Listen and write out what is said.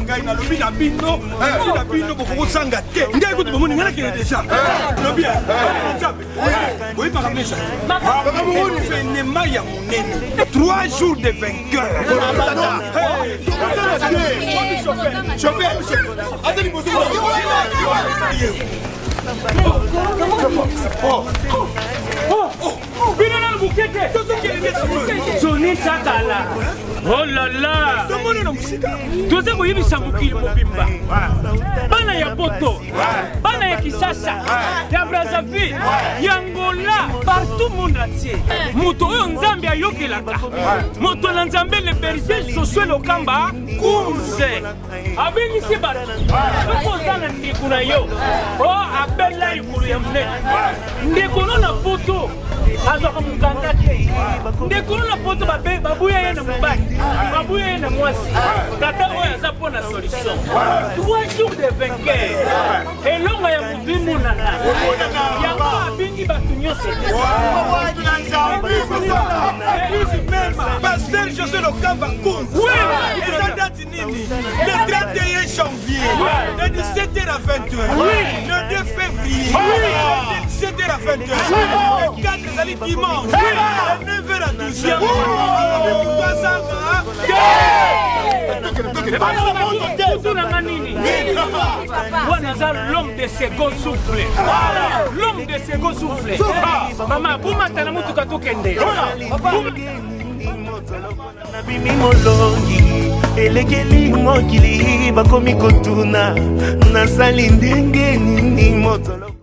ngai na lobi na bino bokosanga te ngai kuti bomoni ngana kele deja lobi ya oui par exemple événement ya monene 3 jours de vainqueur chauffeur attendez vous Johnny Chakala. Oh là là. Tuze kuyibisa mukili mobimba. Bana ya Poto. Bana ya Kisasa. Ya Brazzaville. Ya Angola. Partout monde entier. Moto oyo Nzambe ayokelaka. Moto na Nzambe le berger Josué Lokamba. Kunze. Abengisi bato. Okozana ndeko na yo. Oh abela ikulu ya munene. Ndeko na Poto. Azoka mukanga te. Ndeko na Poto babuya ye na mubaki. Babuya ye na mwasi. Tata oyo aza pona solution. 3 jours de vainqueur. Elonga ya mubimu nana. Yango abingi batu nyonso. Pasteur Josué Lokamba Kunze. Oui. Eza date nini? Le 31 janvier. De 17h à 20h. Oui. Le 2 février. Oui. De 17h à 20h. Le 4 ezali dimanche. Le 9h à 12h. L'homme de second souffle. L'homme de second souffle. Maman, vous m'attendez à tout cas tout kende. Nabimi molongi elekeli mokili bakomi kotuna nasali ndenge nini motolo